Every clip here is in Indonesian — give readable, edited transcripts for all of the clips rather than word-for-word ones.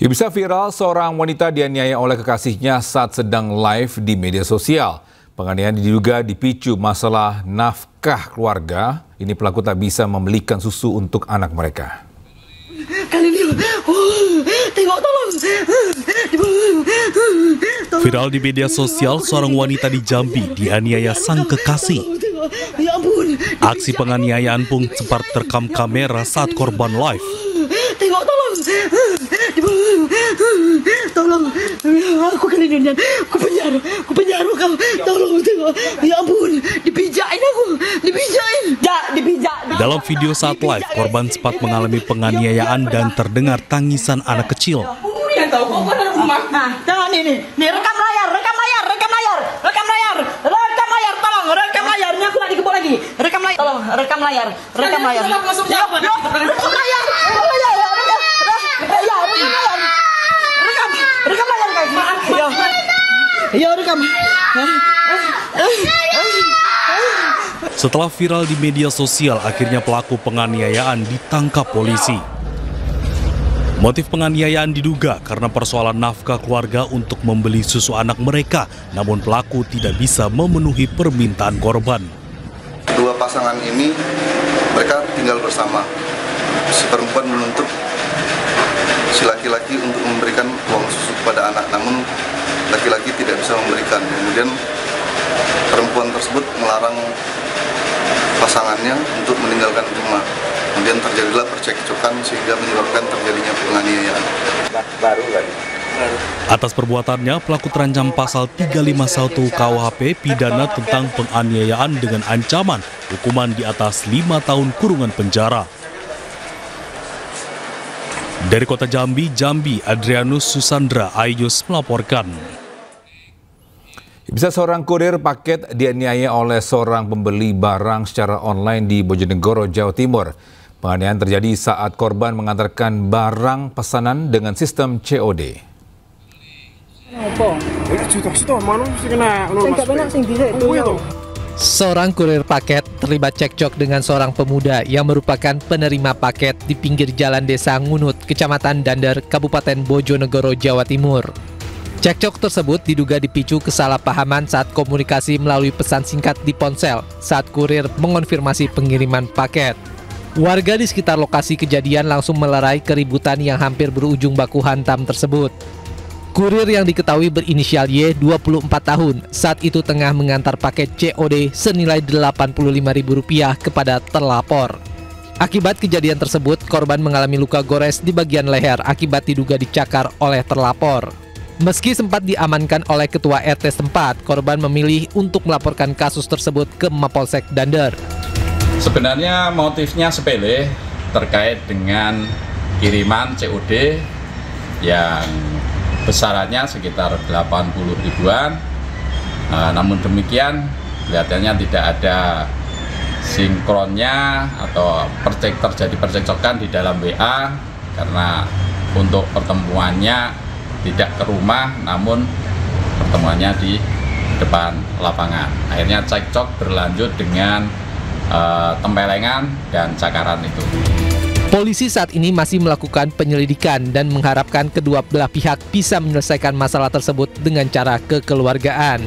Ya, bisa viral seorang wanita dianiaya oleh kekasihnya saat sedang live di media sosial. Penganiayaan diduga dipicu masalah nafkah keluarga. Ini pelaku tak bisa membelikan susu untuk anak mereka. Kali ini, tengok tolong. Viral di media sosial, seorang wanita di Jambi dianiaya sang kekasih. Ya ampun. Aksi penganiayaan pun sempat terekam kamera saat korban live. Tengok tolong. Tolong. Aku kali ini aku penjara kau. Tolong tengok. Ya ampun, dipijakin aku. Dipijakin. Dipijak. Dalam video saat live, korban sempat mengalami penganiayaan dan terdengar tangisan anak kecil. Yang tahu kau pada rumah. Nah, nih rekam layar. Tolong, rekam layarnya aku nak dikebut lagi. Rekam layar. Tolong, rekam layar. Rekam layar. Rekam layar guys. Ya, rekam. Setelah viral di media sosial, akhirnya pelaku penganiayaan ditangkap polisi. Motif penganiayaan diduga karena persoalan nafkah keluarga untuk membeli susu anak mereka, namun pelaku tidak bisa memenuhi permintaan korban. Dua pasangan ini, mereka tinggal bersama. Si perempuan menuntut si laki-laki untuk memberikan uang susu kepada anak, namun laki-laki tidak bisa memberikan. Kemudian perempuan tersebut melarang pasangannya untuk meninggalkan rumah. Kemudian terjadilah percekcokan sehingga menyebabkan terjadinya penganiayaan. Atas perbuatannya, pelaku terancam pasal 351 KUHP pidana tentang penganiayaan dengan ancaman hukuman di atas 5 tahun kurungan penjara. Dari Kota Jambi, Adrianus Susandra Ayus melaporkan. Bisa seorang kurir paket dianiaya oleh seorang pembeli barang secara online di Bojonegoro, Jawa Timur. Penganiayaan terjadi saat korban mengantarkan barang pesanan dengan sistem COD. Seorang kurir paket terlibat cekcok dengan seorang pemuda yang merupakan penerima paket di pinggir jalan Desa Ngunut, Kecamatan Dander, Kabupaten Bojonegoro, Jawa Timur. Cekcok tersebut diduga dipicu kesalahpahaman saat komunikasi melalui pesan singkat di ponsel saat kurir mengonfirmasi pengiriman paket. Warga di sekitar lokasi kejadian langsung melerai keributan yang hampir berujung baku hantam tersebut. Kurir yang diketahui berinisial Y, 24 tahun, saat itu tengah mengantar paket COD senilai Rp85.000 kepada terlapor. Akibat kejadian tersebut, korban mengalami luka gores di bagian leher akibat diduga dicakar oleh terlapor. Meski sempat diamankan oleh ketua RT setempat, korban memilih untuk melaporkan kasus tersebut ke Mapolsek Dander. Sebenarnya motifnya sepele terkait dengan kiriman COD yang besarannya sekitar 80 ribuan. Namun demikian kelihatannya tidak ada sinkronnya atau terjadi percekcokan di dalam WA karena untuk pertemuannya tidak ke rumah, namun pertemuannya di depan lapangan. Akhirnya cekcok berlanjut dengan tempelengan dan cakaran itu. Polisi saat ini masih melakukan penyelidikan dan mengharapkan kedua belah pihak bisa menyelesaikan masalah tersebut dengan cara kekeluargaan.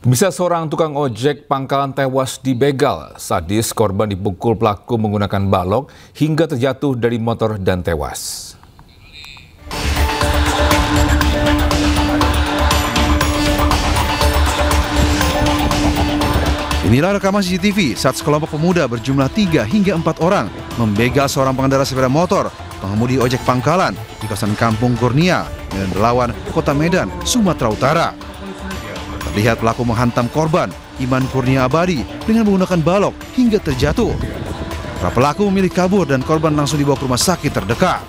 Bisa seorang tukang ojek pangkalan tewas di begal. Sadis, korban dipukul pelaku menggunakan balok hingga terjatuh dari motor dan tewas. Inilah rekaman CCTV saat sekelompok pemuda berjumlah 3 hingga 4 orang membegal seorang pengendara sepeda motor, pengemudi ojek pangkalan di kawasan Kampung Kurnia, Medan Belawan, Kota Medan, Sumatera Utara. Terlihat pelaku menghantam korban, Iman Kurnia Abadi, dengan menggunakan balok hingga terjatuh. Para pelaku memilih kabur dan korban langsung dibawa ke rumah sakit terdekat.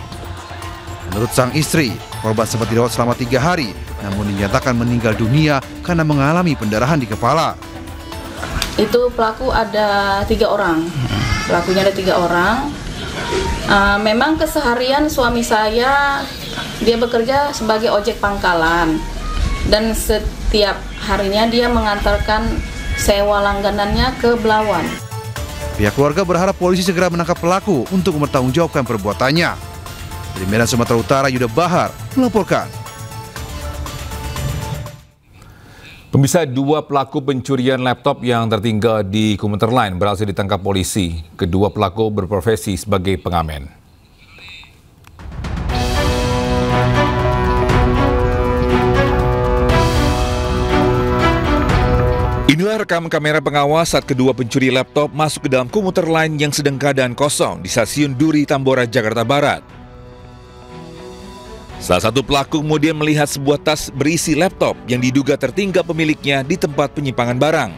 Menurut sang istri, korban sempat dirawat selama 3 hari, namun dinyatakan meninggal dunia karena mengalami pendarahan di kepala. Itu pelaku ada 3 orang. Pelakunya ada 3 orang. Memang keseharian suami saya, dia bekerja sebagai ojek pangkalan. Dan setiap harinya dia mengantarkan sewa langganannya ke Belawan. Pihak keluarga berharap polisi segera menangkap pelaku untuk mempertanggungjawabkan perbuatannya. Dari Medan, Sumatera Utara, Yuda Bahar melaporkan. Pemirsa, 2 pelaku pencurian laptop yang tertinggal di komuter lain berhasil ditangkap polisi. Kedua pelaku berprofesi sebagai pengamen. Inilah rekaman kamera pengawas saat kedua pencuri laptop masuk ke dalam komuter lain yang sedang keadaan kosong di stasiun Duri, Tambora, Jakarta Barat. Salah satu pelaku kemudian melihat sebuah tas berisi laptop yang diduga tertinggal pemiliknya di tempat penyimpangan barang.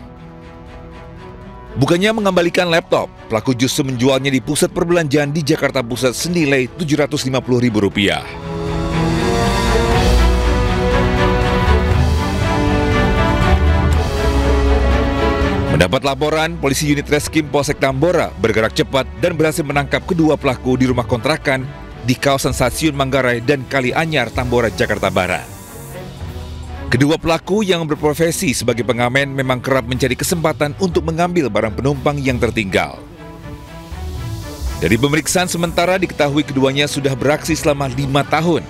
Bukannya mengembalikan laptop, pelaku justru menjualnya di pusat perbelanjaan di Jakarta Pusat senilai Rp750.000. Mendapat laporan, polisi unit Reskrim Polsek Tambora bergerak cepat dan berhasil menangkap kedua pelaku di rumah kontrakan di kawasan Stasiun Manggarai dan Kali Anyar, Tambora, Jakarta Barat. Kedua pelaku yang berprofesi sebagai pengamen memang kerap mencari kesempatan untuk mengambil barang penumpang yang tertinggal. Dari pemeriksaan sementara diketahui keduanya sudah beraksi selama 5 tahun.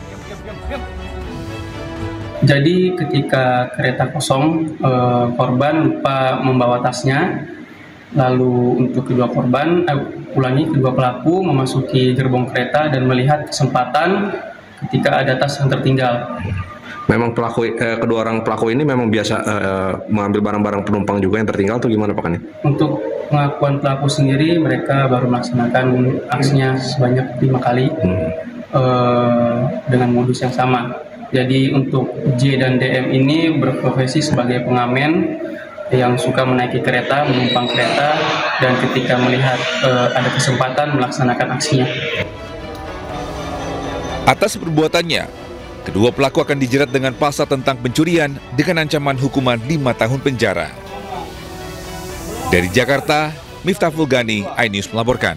Jadi ketika kereta kosong, korban lupa membawa tasnya. Lalu untuk kedua pelaku memasuki gerbong kereta dan melihat kesempatan ketika ada tas yang tertinggal. Memang kedua orang pelaku ini memang biasa mengambil barang-barang penumpang juga yang tertinggal, atau gimana Pak Kani? Untuk pengakuan pelaku sendiri, mereka baru melaksanakan aksinya sebanyak 5 kali dengan modus yang sama. Jadi untuk J dan DM ini berprofesi sebagai pengamen yang suka menaiki kereta, menumpang kereta, dan ketika melihat ada kesempatan melaksanakan aksinya. Atas perbuatannya, kedua pelaku akan dijerat dengan pasal tentang pencurian dengan ancaman hukuman 5 tahun penjara. Dari Jakarta, Miftah Fulgani, iNews melaporkan.